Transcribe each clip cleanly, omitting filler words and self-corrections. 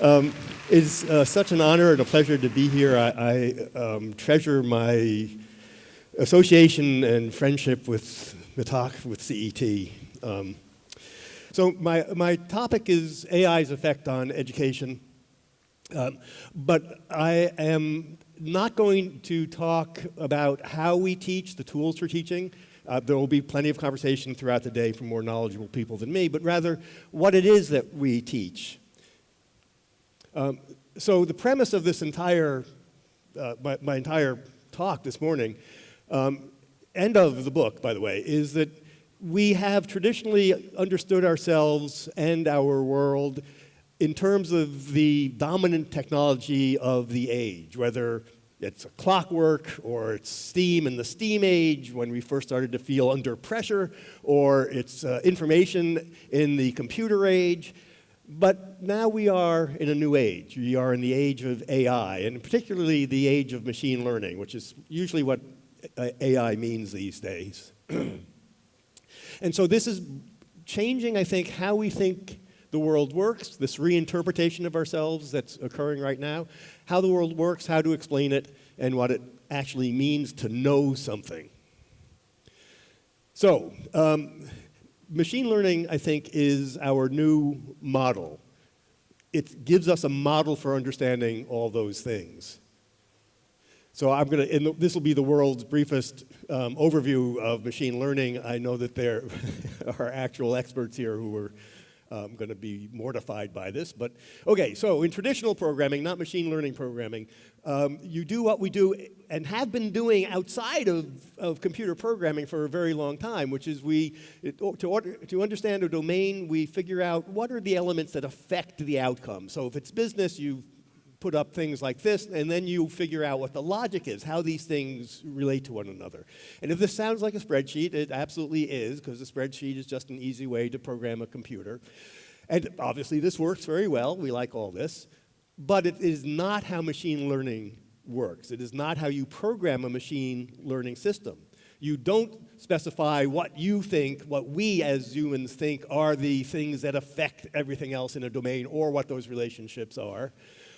It's such an honor and a pleasure to be here. I treasure my association and friendship with the talk with CET. So my topic is AI's effect on education, but I am not going to talk about how we teach, the tools for teaching. There will be plenty of conversation throughout the day from more knowledgeable people than me, but rather what it is that we teach. So the premise of this entire, my entire talk this morning, and of the book, by the way, is that we have traditionally understood ourselves and our world in terms of the dominant technology of the age, whether it's clockwork or it's steam in the steam age when we first started to feel under pressure, or it's information in the computer age. But now we are in a new age. We are in the age of AI, and particularly the age of machine learning, which is usually what AI means these days. And so this is changing, I think, how we think the world works, this reinterpretation of ourselves that's occurring right now, how the world works, how to explain it, and what it actually means to know something. So, machine learning, I think, is our new model. It gives us a model for understanding all those things. So this will be the world's briefest overview of machine learning. I know that there are actual experts here who are going to be mortified by this. But okay, so in traditional programming, not machine learning programming, you do what we do and have been doing outside of computer programming for a very long time, which is to understand a domain, we figure out what are the elements that affect the outcome. So if it's business, you put up things like this, and then you figure out what the logic is, how these things relate to one another. And if this sounds like a spreadsheet, it absolutely is, because a spreadsheet is just an easy way to program a computer. And obviously this works very well, we like all this, but it is not how machine learning works. It is not how you program a machine learning system. You don't specify what you think, what we as humans think are the things that affect everything else in a domain, or what those relationships are.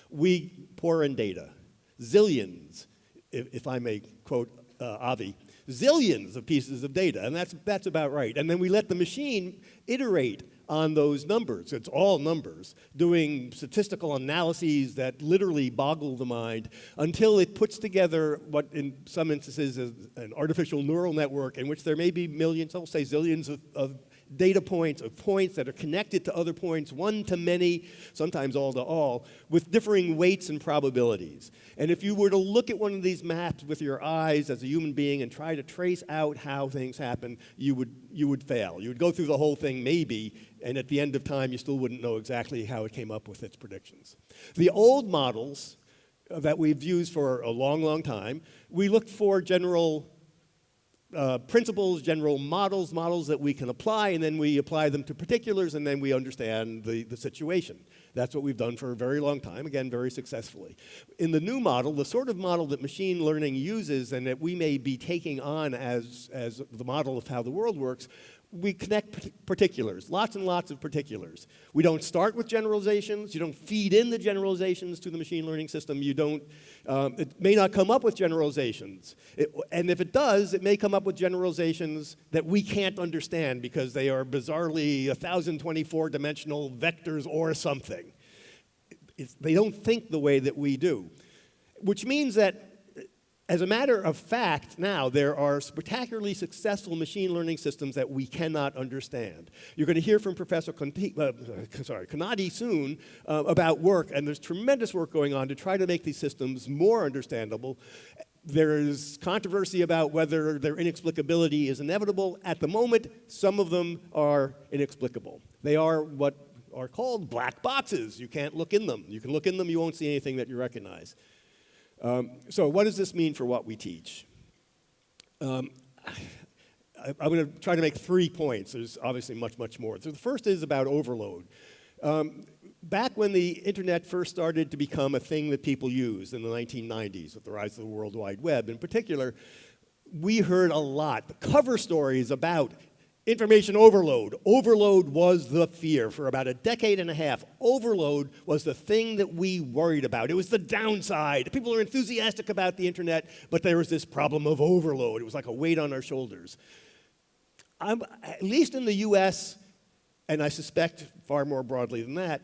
We pour in data, zillions, if I may quote Avi, zillions of pieces of data, and that's about right. And then we let the machine iterate on those numbers. It's all numbers, doing statistical analyses that literally boggle the mind until it puts together what in some instances is an artificial neural network in which there may be millions, I'll say zillions of data points, of points that are connected to other points, one to many, sometimes all to all, with differing weights and probabilities. And if you were to look at one of these maps with your eyes as a human being and try to trace out how things happen, you would fail. You would go through the whole thing maybe, and at the end of time you still wouldn't know exactly how it came up with its predictions. The old models that we've used for a long, long time, we looked for general principles, general models that we can apply, and then we apply them to particulars, and then we understand the situation. That's what we've done for a very long time, again, very successfully. In the new model, the sort of model that machine learning uses and that we may be taking on as the model of how the world works, we connect particulars, lots and lots of particulars. We don't start with generalizations. You don't feed in the generalizations to the machine learning system. You don't, it may not come up with generalizations. And if it does, it may come up with generalizations that we can't understand because they are bizarrely 1,024-dimensional vectors or something. They don't think the way that we do, which means that as a matter of fact, now, there are spectacularly successful machine learning systems that we cannot understand. You're going to hear from Professor Kanadi soon about work, and there's tremendous work going on to try to make these systems more understandable. There is controversy about whether their inexplicability is inevitable. At the moment, some of them are inexplicable. They are what are called black boxes. You can't look in them. You can look in them, you won't see anything that you recognize. So what does this mean for what we teach? I'm going to try to make 3 points. There's obviously much, much more. So the first is about overload. Back when the internet first started to become a thing that people used in the 1990s with the rise of the World Wide Web in particular, we heard a lot, the cover stories about Information overload. Overload was the fear for about a decade and a half. Overload was the thing that we worried about. It was the downside. People are enthusiastic about the internet, but there was this problem of overload. It was like a weight on our shoulders. At least in the US, and I suspect far more broadly than that,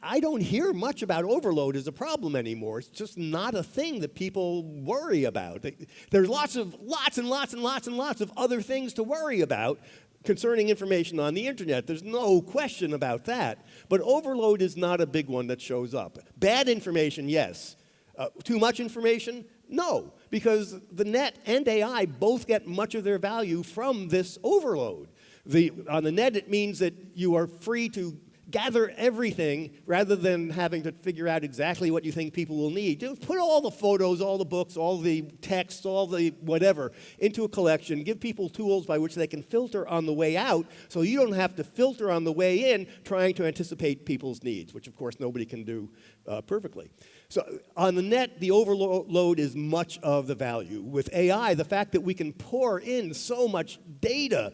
I don't hear much about overload as a problem anymore. It's just not a thing that people worry about. There's lots and lots of other things to worry about concerning information on the internet. There's no question about that. But overload is not a big one that shows up. Bad information, yes. Too much information? No, because the net and AI both get much of their value from this overload. On the net, it means that you are free to gather everything rather than having to figure out exactly what you think people will need. Just put all the photos, all the books, all the texts, all the whatever into a collection. Give people tools by which they can filter on the way out so you don't have to filter on the way in trying to anticipate people's needs, which of course nobody can do perfectly. So on the net, the overload is much of the value. With AI, the fact that we can pour in so much data,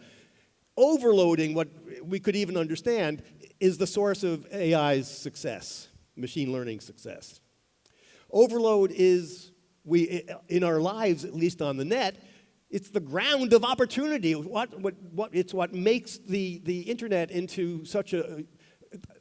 overloading what we could even understand, is the source of AI's success, machine learning success. Overload is, in our lives, at least on the net, it's the ground of opportunity. It's what makes the internet into such a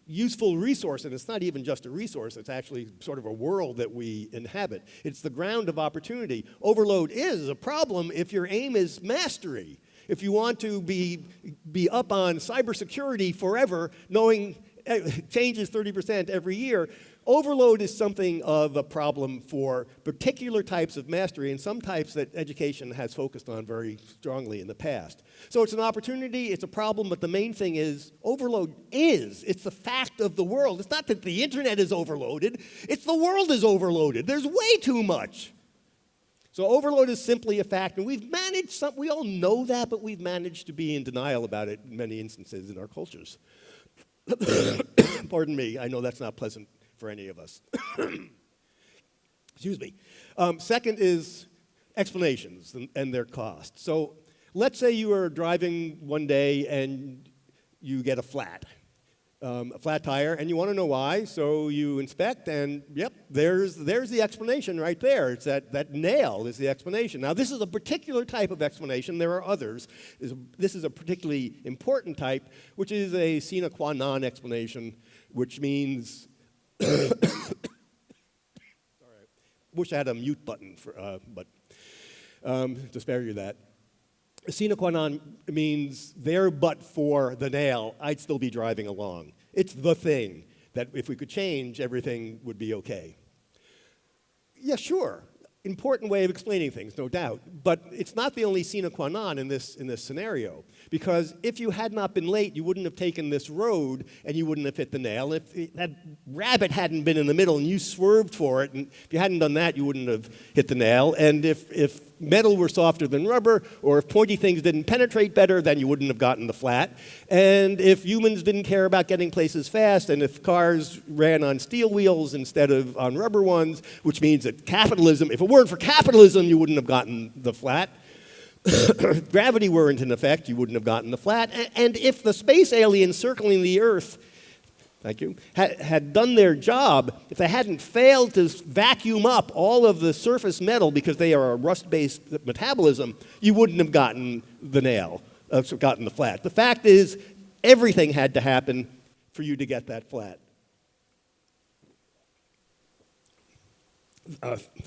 useful resource, and it's not even just a resource, it's actually sort of a world that we inhabit. It's the ground of opportunity. Overload is a problem if your aim is mastery. If you want to be up on cybersecurity forever, knowing it changes 30% every year, overload is something of a problem for particular types of mastery and some types that education has focused on very strongly in the past. So it's an opportunity, it's a problem, but the main thing is overload it's the fact of the world. It's not that the internet is overloaded, it's the world is overloaded. There's way too much. So overload is simply a fact, and we've managed, we all know that, but we've managed to be in denial about it in many instances in our cultures. Pardon me, I know that's not pleasant for any of us. Excuse me. Second is explanations and their cost. So let's say you are driving one day and you get a flat tire, and you want to know why, so you inspect, and yep, there's the explanation right there. It's that nail is the explanation. Now, this is a particular type of explanation. There are others. This is a particularly important type, which is a sine qua non explanation, which means, sorry, wish I had a mute button, but to spare you that. Sine qua non means there but for the nail, I'd still be driving along. It's the thing that if we could change, everything would be okay. Yeah, sure. Important way of explaining things, no doubt. But it's not the only sine qua non in this scenario. Because if you had not been late, you wouldn't have taken this road and you wouldn't have hit the nail. If that rabbit hadn't been in the middle and you swerved for it, and if you hadn't done that, you wouldn't have hit the nail. And if metal were softer than rubber, or if pointy things didn't penetrate better, then you wouldn't have gotten the flat. And if humans didn't care about getting places fast, and if cars ran on steel wheels instead of on rubber ones, which means that capitalism, if it weren't for capitalism, you wouldn't have gotten the flat. If gravity weren't in effect, you wouldn't have gotten the flat. And if the space aliens circling the Earth, thank you, had done their job, if they hadn't failed to vacuum up all of the surface metal because they are a rust-based metabolism, you wouldn't have gotten the nail, gotten the flat. The fact is, everything had to happen for you to get that flat.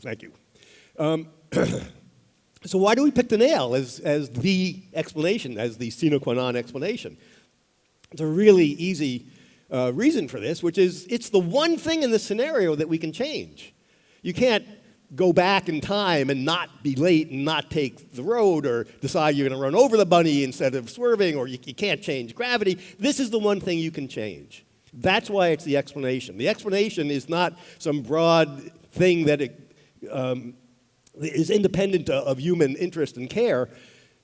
Thank you. So why do we pick the nail as the explanation, as the sine qua non explanation? It's a really easy reason for this, which is it's the one thing in the scenario that we can change. You can't go back in time and not be late and not take the road, or decide you're going to run over the bunny instead of swerving, or you can't change gravity. This is the one thing you can change. That's why it's the explanation. The explanation is not some broad thing that is independent of human interest and care.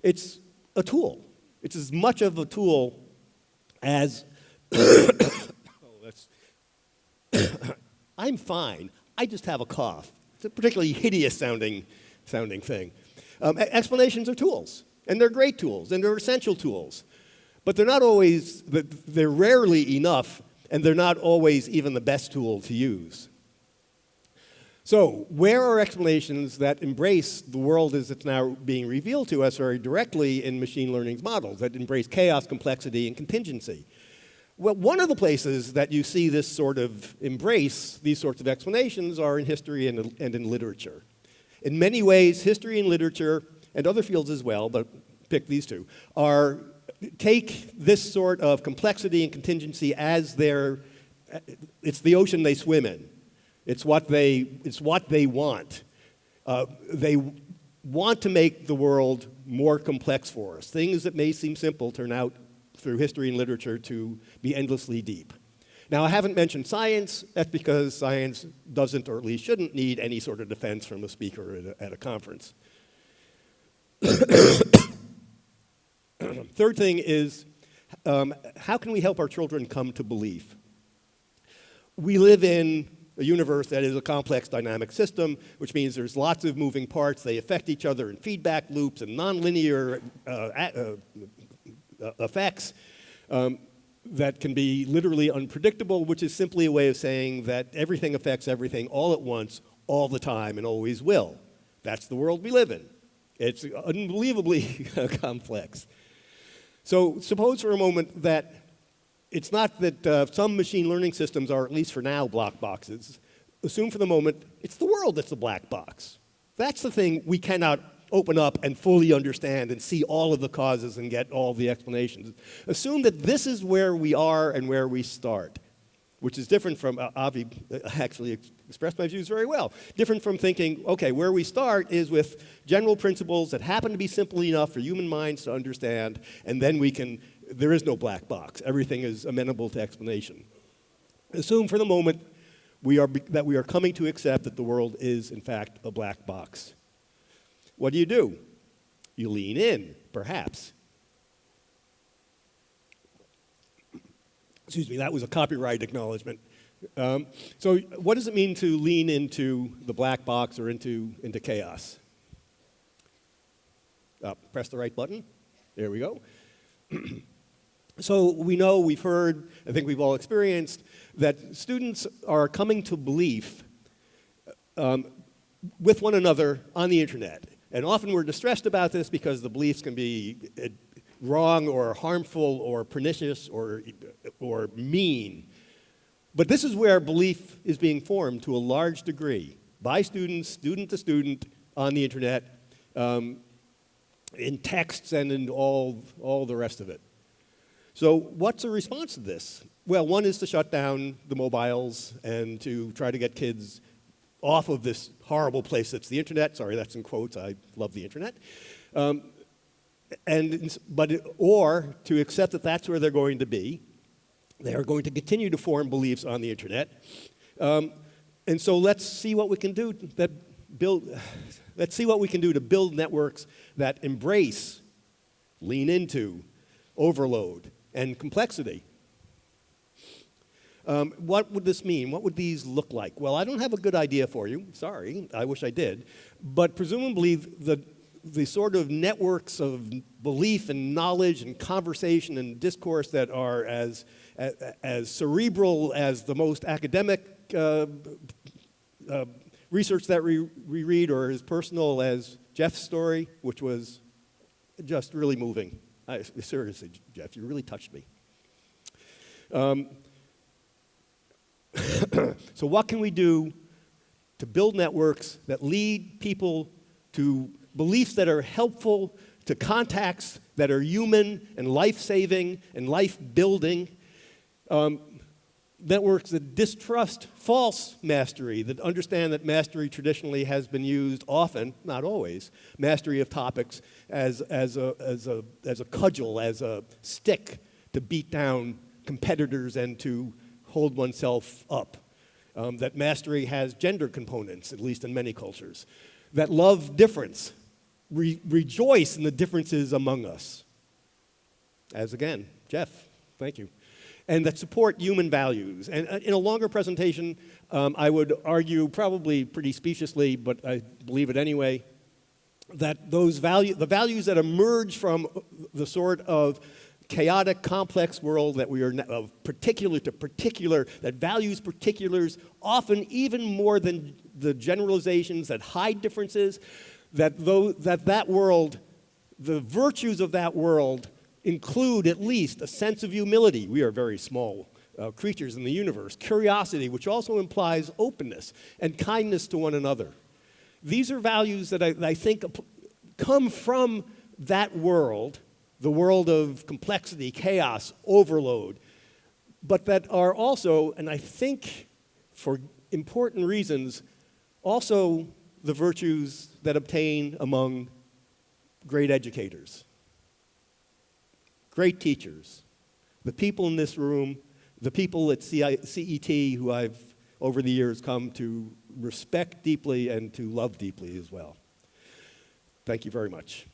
It's a tool. It's as much of a tool as I'm fine. I just have a cough. It's a particularly hideous sounding thing. Explanations are tools. And they're great tools, and they're essential tools. But they're not always, they're rarely enough, and they're not always even the best tool to use. So, where are explanations that embrace the world as it's now being revealed to us very directly in machine learning's models, that embrace chaos, complexity, and contingency? Well, one of the places that you see this sort of embrace, these sorts of explanations, are in history and in literature. In many ways, history and literature, and other fields as well, but pick these two, take this sort of complexity and contingency as it's the ocean they swim in. It's what they want. They want to make the world more complex for us. Things that may seem simple turn out through history and literature to be endlessly deep. Now, I haven't mentioned science. That's because science doesn't, or at least shouldn't, need any sort of defense from a speaker at a conference. Third thing is, how can we help our children come to belief? We live in a universe that is a complex dynamic system, which means there's lots of moving parts. They affect each other in feedback loops and nonlinear effects that can be literally unpredictable, which is simply a way of saying that everything affects everything all at once, all the time, and always will. That's the world we live in. It's unbelievably complex. So suppose for a moment that it's not that some machine learning systems are, at least for now, black boxes. Assume for the moment it's the world that's the black box. That's the thing we cannot open up and fully understand and see all of the causes and get all the explanations. Assume that this is where we are and where we start, which is different from, Avi actually expressed my views very well, different from thinking, okay, where we start is with general principles that happen to be simple enough for human minds to understand, and then there is no black box. Everything is amenable to explanation. Assume for the moment that we are coming to accept that the world is, in fact, a black box. What do? You lean in, perhaps. Excuse me, that was a copyright acknowledgement. So what does it mean to lean into the black box or into chaos? Press the right button. There we go. So we know, we've heard, I think we've all experienced, that students are coming to belief with one another on the internet. And often we're distressed about this because the beliefs can be wrong or harmful or pernicious or mean. But this is where belief is being formed to a large degree by students, student to student, on the internet, in texts and in all the rest of it. So what's the response to this? Well, one is to shut down the mobiles and to try to get kids off of this horrible place that's the internet. Sorry, that's in quotes. I love the internet. Or to accept that that's where they're going to be. They are going to continue to form beliefs on the internet. And so let's see what we can do to build networks that embrace, lean into, overload, and complexity. What would this mean? What would these look like? Well, I don't have a good idea for you. Sorry, I wish I did. But presumably the sort of networks of belief and knowledge and conversation and discourse that are as cerebral as the most academic research that we read, or as personal as Jeff's story, which was just really moving. Seriously, Jeff, you really touched me. So what can we do to build networks that lead people to beliefs that are helpful, to contacts that are human and life-saving and life-building, networks that distrust false mastery, that understand that mastery traditionally has been used often, not always, mastery of topics as a cudgel, as a stick to beat down competitors and to hold oneself up. That mastery has gender components, at least in many cultures. That love difference, rejoice in the differences among us. As again, Jeff, thank you. And that support human values. And in a longer presentation, I would argue, probably pretty speciously, but I believe it anyway, that the values that emerge from the sort of chaotic, complex world that we are of particular to particular, that values particulars often even more than the generalizations that hide differences, that world, the virtues of that world include at least a sense of humility. We are very small creatures in the universe. Curiosity, which also implies openness, and kindness to one another. These are values that I think come from that world, the world of complexity, chaos, overload, but that are also, and I think for important reasons, also the virtues that obtain among great educators, great teachers, the people in this room, the people at CET who I've, over the years, come to respect deeply and to love deeply as well. Thank you very much.